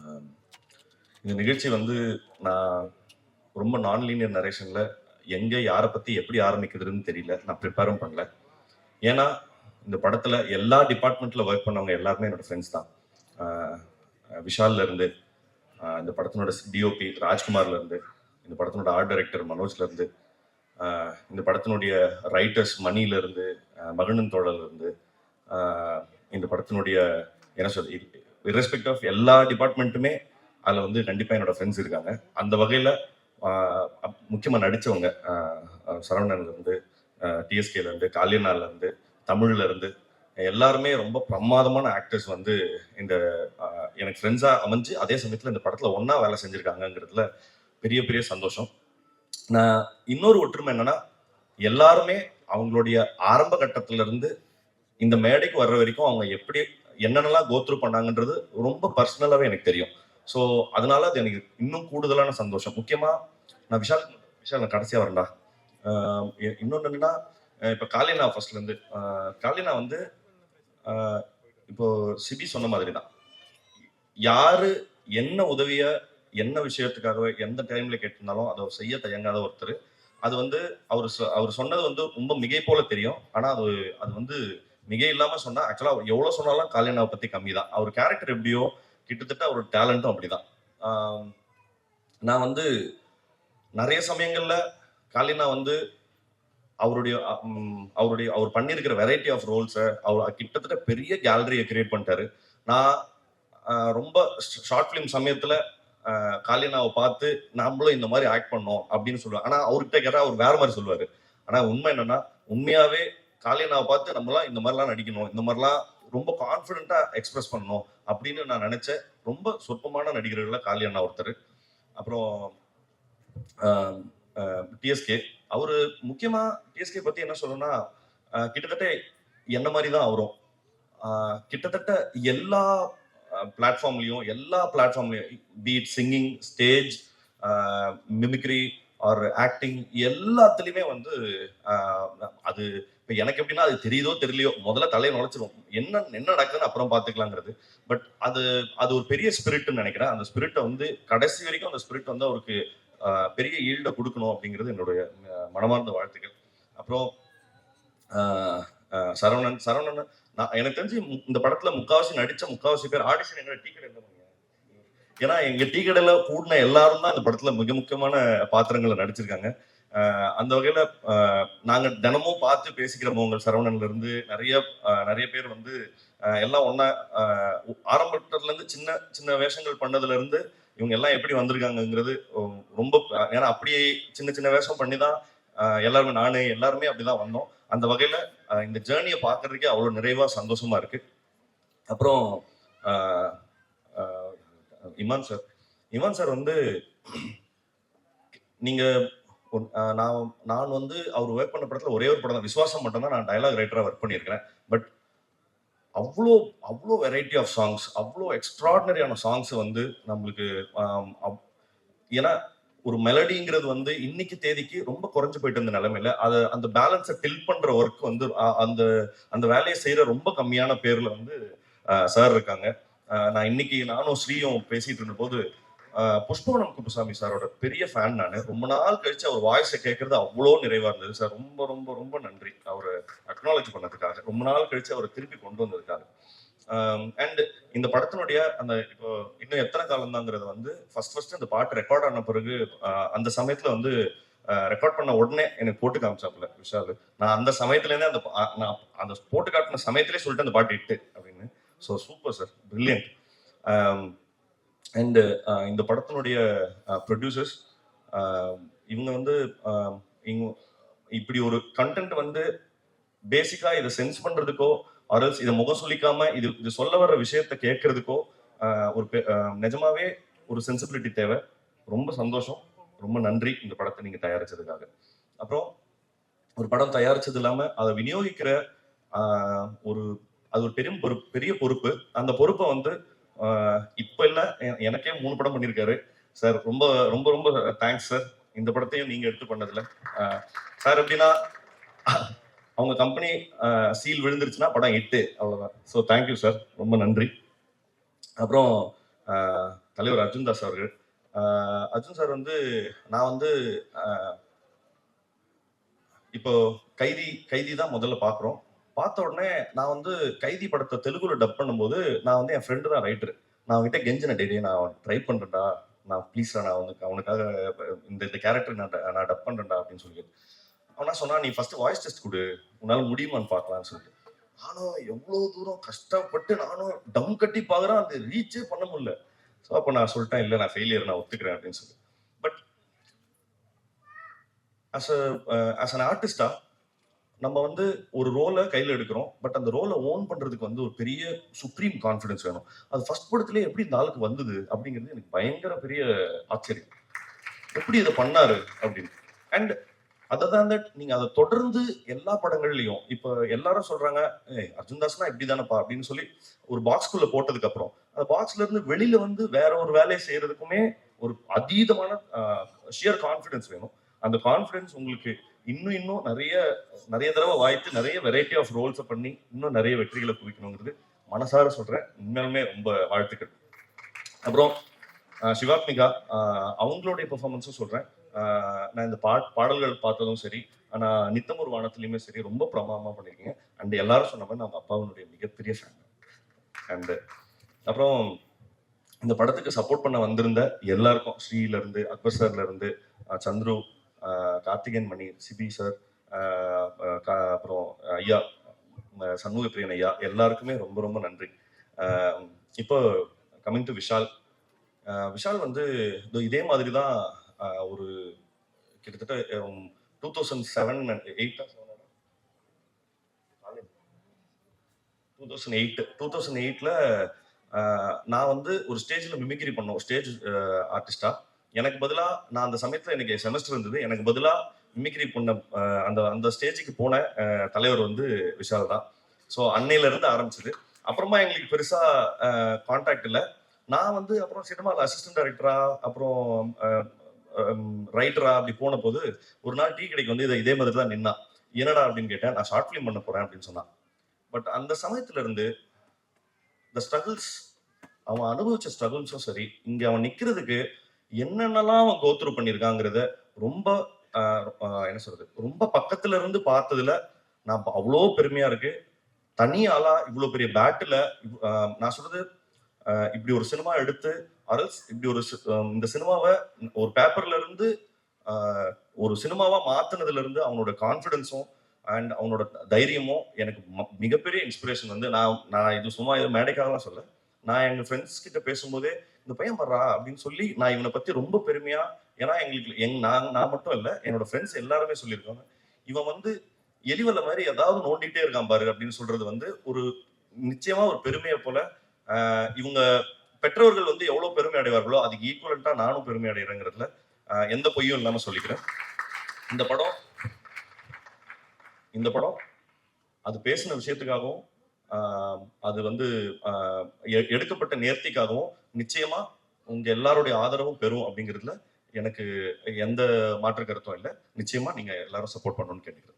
ஆம், இந்த நிகழ்ச்சி வந்து நான் ரொம்ப நான் லீனியர் நரேஷன்ல எங்க யாரை பத்தி எப்படி ஆரம்பிக்குதுன்னு தெரியல. நான் ப்ரிப்பேரும் பண்ணல. ஏன்னா இந்த படத்துல எல்லா டிபார்ட்மெண்ட்ல ஒர்க் பண்ணவங்க எல்லாருமே என்னோட ஃப்ரெண்ட்ஸ் தான். ஆஹ் விஷால்ல இருந்து, இந்த படத்தினோட டிஓபி ராஜ்குமார்ல இருந்து, இந்த படத்தினோட ஆர்ட் டைரக்டர் மனோஜ்ல இருந்து, இந்த படத்தினுடைய ரைட்டர்ஸ் மணில இருந்து, மகனன் தோழர்ல இருந்து, இந்த படத்தினுடைய என்ன சொல் இர்ரெஸ்பெக்ட் ஆஃப் எல்லா டிபார்ட்மெண்ட்டுமே அதில் வந்து கண்டிப்பாக என்னோட ஃப்ரெண்ட்ஸ் இருக்காங்க. அந்த வகையில் முக்கியமாக நடித்தவங்க சரவணன்லேருந்து, டிஎஸ்கேலேருந்து, காலியனாலேருந்து, தமிழ்லேருந்து எல்லாருமே ரொம்ப பிரமாதமான ஆக்டர்ஸ் வந்து இந்த எனக்கு ஃப்ரெண்ட்ஸாக அமைஞ்சு அதே சமயத்தில் இந்த படத்தில் ஒன்றா வேலை செஞ்சுருக்காங்கங்கிறதுல பெரிய பெரிய சந்தோஷம். நான் இன்னொரு ஒற்றுமை என்னன்னா, எல்லாருமே அவங்களுடைய ஆரம்ப கட்டத்திலிருந்து இந்த மேடைக்கு வர்ற வரைக்கும் அவங்க எப்படி என்னென்னலாம் கோத்ரூ பண்ணாங்கன்றது ரொம்ப பர்சனலாகவே எனக்கு தெரியும். ஸோ அதனால அது எனக்கு இன்னும் கூடுதலான சந்தோஷம். முக்கியமாக நான் விஷால் நான் கடைசியாக வரேன்டா. இன்னொன்று என்னன்னா, இப்போ காலினா ஃபர்ஸ்ட்லேருந்து காலினா வந்து இப்போ சிபி சொன்ன மாதிரி தான், யாரு என்ன உதவிய என்ன விஷயத்துக்காக எந்த டைம்ல கேட்டிருந்தாலும் அதை செய்ய தயங்காத ஒருத்தர். அது வந்து அவர் சொன்னது வந்து ரொம்ப மிகை போல தெரியும். ஆனா அது அது வந்து மிகை இல்லாம சொன்னா ஆக்சுவலா எவ்வளவு சொன்னாலும் காலியனாவை பத்தி கம்மி தான். அவர் கேரக்டர் எப்படியோ கிட்டத்தட்ட அவர் டேலண்ட்டும் அப்படிதான். நான் வந்து நிறைய சமயங்கள்ல காலினா வந்து அவர் பண்ணியிருக்கிற வெரைட்டி ஆஃப் ரோல்ஸை அவர் கிட்டத்தட்ட பெரிய கேலரியை கிரியேட் பண்ணிட்டாரு. நான் ரொம்ப ஷார்ட் ஃபிலிம் சமயத்துல காலினாவை பார்த்து நம்மளும் இந்த மாதிரி ஆக்ட் பண்ணோம் அப்படின்னு சொல்லுவாங்க. ஆனா அவர்கிட்ட கேட்டா அவர் வேற மாதிரி சொல்லுவாரு. ஆனா உண்மை என்னன்னா, உண்மையாவே காலினாவை பார்த்து நம்மளாம் இந்த மாதிரிலாம் நடிக்கணும், இந்த மாதிரிலாம் ரொம்ப கான்ஃபிடென்ட்டா எக்ஸ்பிரஸ் பண்ணணும் அப்படின்னு நான் நினைச்சேன். ரொம்ப சொற்பமான நடிகர்கள்ல காலியண்ணா ஒருத்தர். அப்புறம் டிஎஸ்கே, அவரு முக்கியமா டிஎஸ்கே பத்தி என்ன சொல்லணும்னா, கிட்டத்தட்ட என்ன மாதிரி தான் அவரும் கிட்டத்தட்ட எல்லா பிளாட்ஃபார்ம்லயும் beat singing, stage, mimicry or acting எல்லாத்துலயுமே வந்து அது இப்ப எனக்கு எப்படின்னா, அது தெரியுதோ தெரியலையோ முதல்ல தலையை நுழைச்சிரும். என்ன என்ன நடக்குதுன்னு அப்புறம் பாத்துக்கலாங்கிறது. பட் அது அது ஒரு பெரிய ஸ்பிரிட்னு நினைக்கிறேன். அந்த ஸ்பிரிட்டை வந்து கடைசி வரைக்கும் அந்த ஸ்பிரிட் வந்து அவருக்கு பெரிய ஈல்ட கொடுக்கணும் அப்படிங்கிறது என்னுடைய மனமார்ந்த வாழ்த்துக்கள். அப்புறம் சரவணன் நான் எனக்கு தெரிஞ்சு இந்த படத்துல முக்காவாசி பேர் ஆடிஷன் எங்க டீ கடை என்ன பண்ணுங்க. ஏன்னா எங்க டீ கடையில கூடின எல்லாரும் தான் இந்த படத்துல மிக முக்கியமான பாத்திரங்களை நடிச்சிருக்காங்க. அந்த வகையில நாங்க தினமும் பார்த்து பேசிக்கிறவங்க சரவணன்ல இருந்து நிறைய பேர் வந்து எல்லாம் ஒன்னா ஆரம்பத்துல இருந்து சின்ன சின்ன வேஷங்கள் பண்ணதுல இருந்து இவங்க எல்லாம் எப்படி வந்திருக்காங்கிறது ரொம்ப, ஏன்னா அப்படியே சின்ன சின்ன வேஷம் பண்ணி தான் எல்லாருமே எல்லாருமே அப்படிதான் வந்தோம். அந்த வகையில இந்த ஜேர்னியை பார்க்கறதுக்கே அவ்வளவு நிறைவா சந்தோஷமா இருக்கு. அப்புறம் இமான் சார் வந்து நீங்க நான் வந்து அவர் ஒர்க் பண்ண படத்துல ஒரே ஒரு படம் தான், விசுவாசம் மட்டும் தான் நான் டயலாக் ரைட்டரா ஒர்க் பண்ணியிருக்கிறேன். பட் அவ்வளோ வெரைட்டி ஆஃப் சாங்ஸ், அவ்வளோ எக்ஸ்ட்ராடினரியான சாங்ஸ் வந்து நம்மளுக்கு ஏன்னா ஒரு மெலடிங்கிறது வந்து இன்னைக்கு தேதிக்கு ரொம்ப குறைஞ்சு போயிட்டு இருந்த நிலைமையில அதை அந்த பேலன்ஸை டில் பண்ற ஒர்க் வந்து அந்த அந்த வேலையை செய்யற ரொம்ப கம்மியான பேர்ல வந்து சார் இருக்காங்க. நான் இன்னைக்கு நானும் ஸ்ரீயும் பேசிட்டு இருந்த போது புஷ்பவனம் குப்புசாமி சாரோட பெரிய ஃபேன் நான். ரொம்ப நாள் கழிச்சு அவர் வாய்ஸை கேட்கறது அவ்வளோ நிறைவா இருந்தது சார். ரொம்ப ரொம்ப ரொம்ப நன்றி அவரை அக்னாலேஜ் பண்ணதுக்காக, ரொம்ப நாள் கழிச்சு அவரை திருப்பி கொண்டு வந்ததுக்காக. அண்ட் இந்த படத்தினுடைய அந்த இப்போ இன்னும் எத்தனை காலம் தாங்கிறது வந்து ஃபர்ஸ்ட் அந்த பாட்டு ரெக்கார்ட் ஆன பிறகு அந்த சமயத்துல வந்து ரெக்கார்ட் பண்ண உடனே எனக்கு போட்டு காமிச்சாப்புல விஷால். நான் அந்த சமயத்துலேருந்தே நான் அந்த போட்டு காட்டின சமயத்திலே சொல்லிட்டு அந்த பாட்டு இட்டு அப்படின்னு. So super sir, brilliant. And இந்த படத்தினுடைய ப்ரொடியூசர்ஸ் இவங்க வந்து இப்படி ஒரு கண்டென்ட் வந்து பேசிக்கா இதை சென்ஸ் பண்றதுக்கோ ஆர்எல்ஸ் இதை முகம் சொல்லிக்காம இது சொல்ல வர்ற விஷயத்த கேட்கறதுக்கோ ஒரு நிஜமாவே ஒரு சென்சிபிலிட்டி தேவை. ரொம்ப சந்தோஷம், ரொம்ப நன்றி இந்த படத்தை நீங்க தயாரிச்சதுக்காக. அப்புறம் ஒரு படம் தயாரிச்சது இல்லாம அதை விநியோகிக்கிற அது ஒரு பெரிய பொறுப்பு. அந்த பொறுப்பை வந்து இப்ப இல்ல, எனக்கே 3 படம் பண்ணியிருக்காரு சார். ரொம்ப ரொம்ப ரொம்ப தேங்க்ஸ் சார். இந்த படத்தையும் நீங்க எடுத்து பண்ணதுல சார் எப்படின்னா, அவங்க கம்பெனி சீல் விழுந்துருச்சுன்னா படம் 8 அவ்வளவுதான். ஸோ தேங்க்யூ சார், ரொம்ப நன்றி. அப்புறம் தலைவர் அர்ஜுன் தாஸ் அவர்கள். அர்ஜுன் சார் வந்து நான் வந்து இப்போ கைதி தான் முதல்ல பார்க்குறோம். பார்த்த உடனே நான் வந்து கைதி படத்தை தெலுங்குல டப் பண்ணும்போது நான் வந்து என் ஃப்ரெண்டு தான் ரைட்டர். நான் அவன்கிட்ட கெஞ்சின டெய்லி நான் ட்ரை பண்ணுறேன்டா, நான் ப்ளீஸ்டா நான் வந்து அவனுக்காக இந்த கேரக்டர் நான் டப் பண்ணுறேன்டா அப்படின்னு சொல்லி. அவனா சொன்னா நீ ஃபர்ஸ்ட் வாய்ஸ் டெஸ்ட் கொடு, உன்னால முடியுமான்னு பார்க்கலாம்னு சொல்லிட்டு. நானும் எவ்வளோ தூரம் கஷ்டப்பட்டு நானும் டம் கட்டி பார்க்குறேன், அது ரீச்சே பண்ண முடியல. ஸோ அப்போ நான் சொல்லிட்டேன், இல்லை நான் ஃபெயிலியர், நான் ஒத்துக்கிறேன் அப்படின்னு சொல்லி. பட் அஸ் அன் ஆர்டிஸ்டா நம்ம வந்து ஒரு ரோலை கையில் எடுக்கிறோம். பட் அந்த ரோலை ஓன் பண்றதுக்கு வந்து ஒரு பெரிய சுப்ரீம் கான்ஃபிடன்ஸ் வேணும். அது ஃபர்ஸ்ட் படத்துலேயே எப்படி இந்த ஆளுக்கு வந்தது அப்படிங்கிறது எனக்கு பயங்கர பெரிய ஆச்சரியம். எப்படி இதை பண்ணாரு அப்படின்னு. அண்ட் அதை தான் நீங்க அதை தொடர்ந்து எல்லா படங்கள்லயும் இப்ப எல்லாரும் சொல்றாங்க அர்ஜுன் தாஸ்னா இப்படி தானப்பா அப்படின்னு சொல்லி ஒரு பாக்ஸ்குள்ள போட்டதுக்கு அப்புறம் அந்த பாக்ஸ்ல இருந்து வெளியில வந்து வேற ஒரு வேலையை செய்யறதுக்குமே ஒரு அதீதமான ஷியர் கான்ஃபிடன்ஸ் வேணும். அந்த கான்ஃபிடன்ஸ் உங்களுக்கு இன்னும் நிறைய தடவை வாய்த்து நிறைய வெரைட்டி ஆஃப் ரோல்ஸை பண்ணி இன்னும் நிறைய வெற்றிகளை குவிக்கணுங்கிறது மனசார சொல்றேன். உண்மையாலுமே ரொம்ப வாழ்த்துக்கள். அப்புறம் சிவாத்மிகா அவங்களுடைய பெர்ஃபார்மன்ஸும் சொல்றேன். நான் இந்த பாடல்கள் பார்த்ததும் சரி, ஆனா நித்தமொரு வானத்திலயுமே சரி ரொம்ப பிரமாதமா பண்ணிருக்கீங்க. அண்ட் எல்லாரும் சொன்ன மாதிரி நம்ம அப்பாவுடைய மிகப்பெரிய ஃபேன். அண்ட் அப்புறம் இந்த படத்துக்கு சப்போர்ட் பண்ண வந்திருந்த எல்லாருக்கும், ஸ்ரீல இருந்து அக்பர் சார்ல இருந்து சந்துரு, கார்த்திகேயன் மணி, சிபி சார், அப்புறம் ஐயா சண்முக பிரியன் ஐயா, எல்லாருக்குமே ரொம்ப ரொம்ப நன்றி. இப்போ கமிங் டு விஷால். விஷால் வந்து இதே மாதிரி தான் ஒரு கிட்டத்தட்ட 2008ல நான் வந்து ஒரு ஸ்டேஜ்ல மிமிக்ரி பண்ணோம், ஸ்டேஜ் ஆர்டிஸ்டா. எனக்கு பதிலா நான் அந்த சமயத்துல எனக்கு செமஸ்டர் இருந்தது, எனக்கு பதிலா மிமிக்ரி பண்ண அந்த ஸ்டேஜுக்கு போன தலைவர் வந்து விஷால் தான். ஸோ அன்னையில இருந்து ஆரம்பிச்சது. அப்புறமா எங்களுக்கு பெருசா கான்டாக்ட் இல்லை. நான் வந்து அப்புறம் சினிமாவில் அசிஸ்டன்ட் டைரக்டரா அப்புறம் ரைட்டரா அப்படி போன போது ஒரு நாள் டீ கடைக்கு வந்து இதே மாதிரி தான் நின்னா. என்னடா அப்படின்னு கேட்டேன். நான் ஷார்ட் ஃபிலிம் பண்ண போறேன் அப்படின்னு சொன்னான். பட் அந்த சமயத்துல இருந்து இந்த ஸ்ட்ரகிள்ஸ், அவன் அனுபவிச்ச ஸ்ட்ரகிள்ஸும் சரி, இங்க அவன் நிக்கிறதுக்கு என்னென்னலாம் அவன் கோத்ரூ பண்ணியிருக்காங்கிறத ரொம்ப என்ன சொல்றது, ரொம்ப பக்கத்துல இருந்து பார்த்ததுல நான் அவ்வளோ பெருமையா இருக்கு. தனி ஆளா இவ்வளவு பெரிய பேட்டில் நான் சொல்றது இப்படி ஒரு சினிமா எடுத்து அரல்ஸ் இப்படி ஒரு இந்த சினிமாவை ஒரு பேப்பர்ல இருந்து ஒரு சினிமாவா மாத்தினதுல இருந்து அவனோட கான்ஃபிடன்ஸும் அண்ட் அவனோட தைரியமும் எனக்கு மிகப்பெரிய இன்ஸ்பிரேஷன். வந்து நான் இது சும்மா இது மேடைக்காகலாம் சொல்ல, நான் எங்க ஃப்ரெண்ட்ஸ் கிட்ட பேசும்போதே இந்த பையன் வர்றா அப்படின்னு சொல்லி நான் இவனை பத்தி ரொம்ப பெருமையா, ஏன்னா எங்களுக்கு நான் மட்டும் இல்லை, என்னோட ஃப்ரெண்ட்ஸ் எல்லாருமே சொல்லியிருக்காங்க, இவன் வந்து எலிவல்ல மாதிரி ஏதாவது நோண்டிட்டே இருக்கான் பாரு அப்படின்னு சொல்றது வந்து ஒரு நிச்சயமா ஒரு பெருமையை போல. இவங்க பெற்றோர்கள் வந்து எவ்வளவு பெருமை அடைவார்களோ அதுக்கு ஈக்குவலண்டா நானும் பெருமை அடைகிறேங்கிறதுல எந்த பொய்யும் இல்லாம சொல்லிக்கிறேன். இந்த படம் அது பேசின விஷயத்துக்காகவும் அது வந்து எடுக்கப்பட்ட நேர்த்திக்காகவும் நிச்சயமா உங்க எல்லாருடைய ஆதரவும் பெறும் அப்படிங்கிறதுல எனக்கு எந்த மாற்று கருத்தும் இல்லை. நிச்சயமா நீங்க எல்லாரும் சப்போர்ட் பண்ணணும்னு கேட்டுக்கிறேன்.